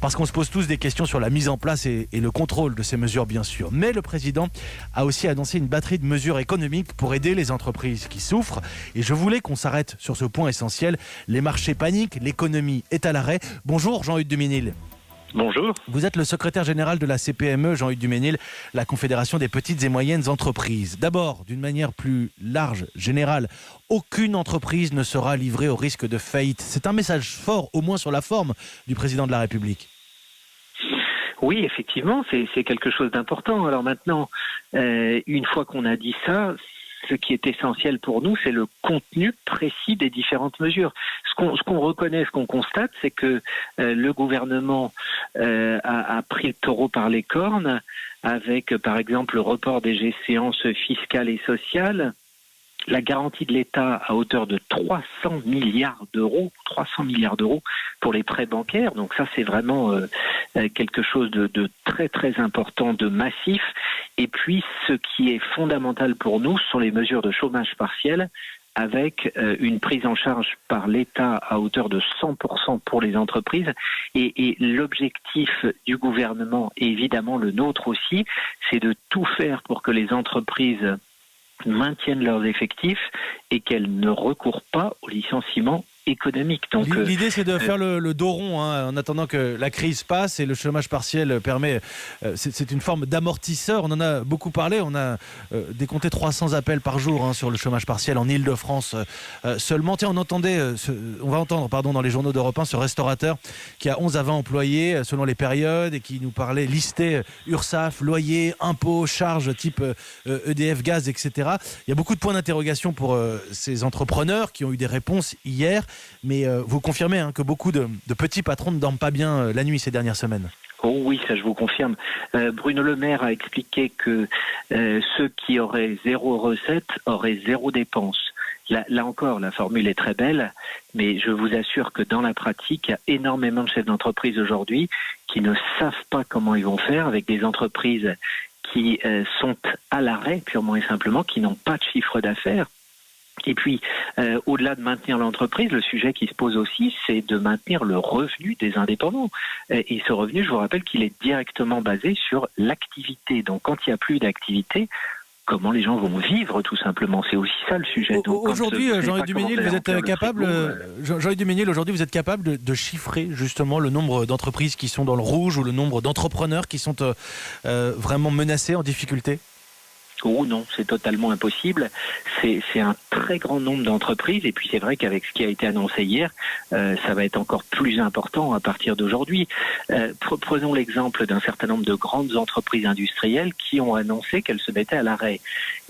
parce qu'on se pose tous des questions sur la mise en place et le contrôle de ces mesures, bien sûr. Mais le président a aussi annoncé une batterie de mesures économiques pour aider les entreprises qui souffrent. Et je voulais qu'on s'arrête sur ce point essentiel. Les marchés paniquent, l'économie est à l'arrêt. Bonjour Jean-Hugues Duménil. Bonjour. Vous êtes le secrétaire général de la CPME, Jean-Hugues Duménil, la Confédération des petites et moyennes entreprises. D'abord, d'une manière plus large, générale, aucune entreprise ne sera livrée au risque de faillite. C'est un message fort, au moins sur la forme, du président de la République. Oui, effectivement, c'est quelque chose d'important. Alors maintenant, une fois qu'on a dit ça, ce qui est essentiel pour nous, c'est le contenu précis des différentes mesures. Ce qu'on reconnaît, ce qu'on constate, c'est que le gouvernement a pris le taureau par les cornes avec, par exemple, le report des échéances fiscales et sociales, la garantie de l'État à hauteur de 300 milliards d'euros pour les prêts bancaires. Donc ça, c'est vraiment quelque chose de très très important, de massif. Et puis, ce qui est fondamental pour nous, ce sont les mesures de chômage partiel, avec une prise en charge par l'État à hauteur de 100% pour les entreprises. Et l'objectif du gouvernement, et évidemment le nôtre aussi, c'est de tout faire pour que les entreprises maintiennent leurs effectifs et qu'elles ne recourent pas au licenciement économique. Donc, l'idée, c'est de faire le dos rond en attendant que la crise passe, et le chômage partiel permet... c'est une forme d'amortisseur. On en a beaucoup parlé. On a décompté 300 appels par jour sur le chômage partiel en Île-de-France seulement. Tiens, on va entendre dans les journaux d'Europe 1 ce restaurateur qui a 11 à 20 employés selon les périodes et qui nous parlait listait URSSAF, loyer, impôts, charges type EDF, gaz, etc. Il y a beaucoup de points d'interrogation pour ces entrepreneurs qui ont eu des réponses hier. Mais vous confirmez que beaucoup de petits patrons ne dorment pas bien la nuit ces dernières semaines. Oh oui, ça je vous confirme. Bruno Le Maire a expliqué que ceux qui auraient zéro recette auraient zéro dépense. Là encore, la formule est très belle, mais je vous assure que dans la pratique, il y a énormément de chefs d'entreprise aujourd'hui qui ne savent pas comment ils vont faire, avec des entreprises qui sont à l'arrêt purement et simplement, qui n'ont pas de chiffre d'affaires. Et puis, au-delà de maintenir l'entreprise, le sujet qui se pose aussi, c'est de maintenir le revenu des indépendants. Et ce revenu, je vous rappelle qu'il est directement basé sur l'activité. Donc, quand il n'y a plus d'activité, comment les gens vont vivre, tout simplement. C'est aussi ça le sujet. Donc, aujourd'hui, Jean-Hugues Duménil, vous êtes capable, Jean-Hugues Duménil, aujourd'hui, vous êtes capable de chiffrer justement le nombre d'entreprises qui sont dans le rouge ou le nombre d'entrepreneurs qui sont vraiment menacés, en difficulté ? Oh non, c'est totalement impossible. C'est un très grand nombre d'entreprises, et puis c'est vrai qu'avec ce qui a été annoncé hier, ça va être encore plus important à partir d'aujourd'hui. Prenons l'exemple d'un certain nombre de grandes entreprises industrielles qui ont annoncé qu'elles se mettaient à l'arrêt.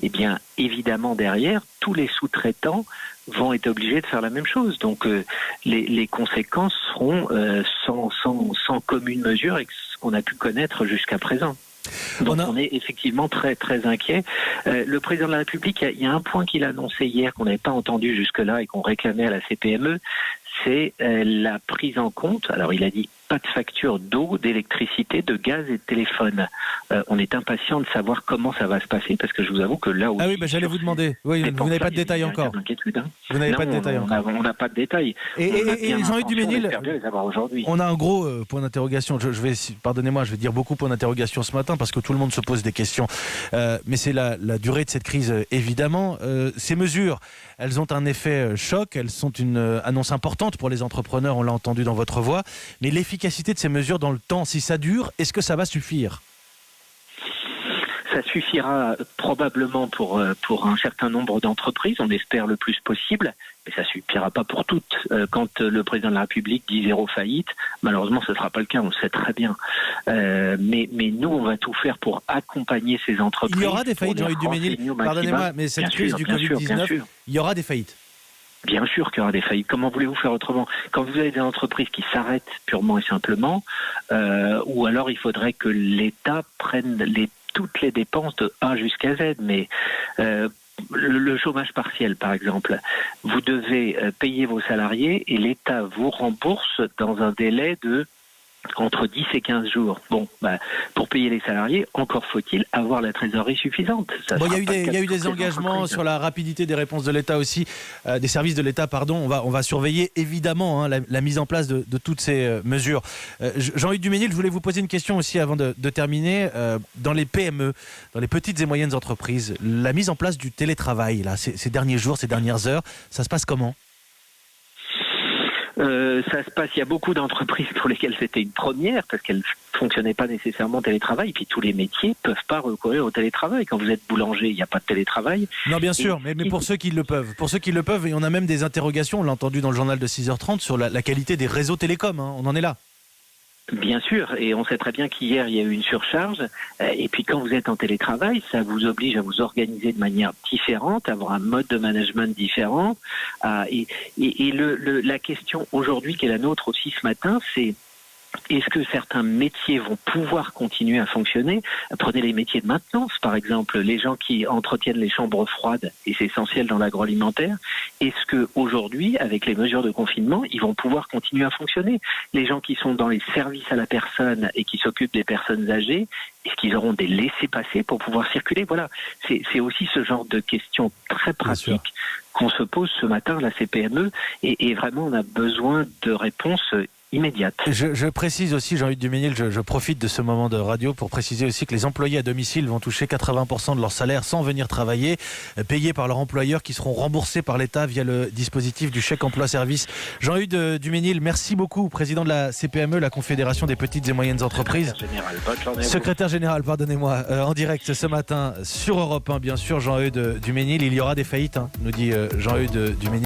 Eh bien, évidemment, derrière, tous les sous-traitants vont être obligés de faire la même chose. Donc, les conséquences seront sans commune mesure avec ce qu'on a pu connaître jusqu'à présent. Donc on est effectivement très très inquiet. Le président de la République, il y a un point qu'il a annoncé hier qu'on n'avait pas entendu jusque-là et qu'on réclamait à la CPME, c'est la prise en compte. Alors il a dit pas de facture d'eau, d'électricité, de gaz et de téléphone. On est impatient de savoir comment ça va se passer, parce que je vous avoue que là où... Ah oui, j'allais vous demander. Oui, vous n'avez pas de détails encore. Vous n'avez pas de détails encore. On n'a pas de détails. Et Jean-Hugues Duménil, on a un gros point d'interrogation. Pardonnez-moi, je vais dire beaucoup de points d'interrogation ce matin, parce que tout le monde se pose des questions. Mais c'est la durée de cette crise, évidemment. Ces mesures, elles ont un effet choc. Elles sont une annonce importante pour les entrepreneurs, on l'a entendu dans votre voix. Mais l'efficacité de ces mesures dans le temps, si ça dure, est-ce que ça va suffire ? Ça suffira probablement pour un certain nombre d'entreprises, on espère le plus possible, mais ça suffira pas pour toutes. Quand le président de la République dit zéro faillite, malheureusement ce ne sera pas le cas, on le sait très bien. Mais nous, on va tout faire pour accompagner ces entreprises. Il y aura des faillites, Jean-Hugues Duménil, pardonnez-moi, mais cette crise du Covid-19, il y aura des faillites. Bien sûr qu'il y aura des faillites. Comment voulez-vous faire autrement ? Quand vous avez des entreprises qui s'arrêtent purement et simplement, ou alors il faudrait que l'État prenne toutes les dépenses de A jusqu'à Z. Mais le chômage partiel, par exemple, vous devez payer vos salariés et l'État vous rembourse dans un délai de entre 10 et 15 jours. Bon, pour payer les salariés, encore faut-il avoir la trésorerie suffisante. Bon, il y a eu des engagements sur la rapidité des réponses de l'État aussi, des services de l'État, pardon. On va surveiller évidemment la mise en place de toutes ces mesures. Jean-Hugues Duménil, je voulais vous poser une question aussi avant de terminer. Dans les PME, dans les petites et moyennes entreprises, la mise en place du télétravail, là, ces derniers jours, ces dernières heures, ça se passe comment ? Ça se passe, il y a beaucoup d'entreprises pour lesquelles c'était une première parce qu'elles ne fonctionnaient pas nécessairement en télétravail, et puis tous les métiers ne peuvent pas recourir au télétravail. Quand vous êtes boulanger, il n'y a pas de télétravail. Non, bien sûr, mais pour ceux qui le peuvent, et on a même des interrogations, on l'a entendu dans le journal de 6h30, sur la qualité des réseaux télécoms, hein, on en est là. Bien sûr, et on sait très bien qu'hier il y a eu une surcharge, et puis quand vous êtes en télétravail, ça vous oblige à vous organiser de manière différente, à avoir un mode de management différent, et la question aujourd'hui qui est la nôtre aussi ce matin, c'est: est-ce que certains métiers vont pouvoir continuer à fonctionner ? Prenez les métiers de maintenance, par exemple, les gens qui entretiennent les chambres froides, et c'est essentiel dans l'agroalimentaire. Est-ce que aujourd'hui, avec les mesures de confinement, ils vont pouvoir continuer à fonctionner ? Les gens qui sont dans les services à la personne et qui s'occupent des personnes âgées, est-ce qu'ils auront des laissez-passer pour pouvoir circuler ? Voilà, c'est aussi ce genre de questions très pratiques qu'on se pose ce matin, la CPME, et vraiment on a besoin de réponses immédiate. Je précise aussi, Jean-Hugues Duménil, je profite de ce moment de radio pour préciser aussi que les employés à domicile vont toucher 80% de leur salaire sans venir travailler, payés par leur employeur, qui seront remboursés par l'État via le dispositif du chèque emploi-service. Jean-Hugues Duménil, merci beaucoup, président de la CPME, la Confédération des petites et moyennes entreprises. Secrétaire général, pardonnez-moi, en direct ce matin sur Europe 1, bien sûr, Jean-Hugues Duménil. Il y aura des faillites, nous dit Jean-Hugues Duménil.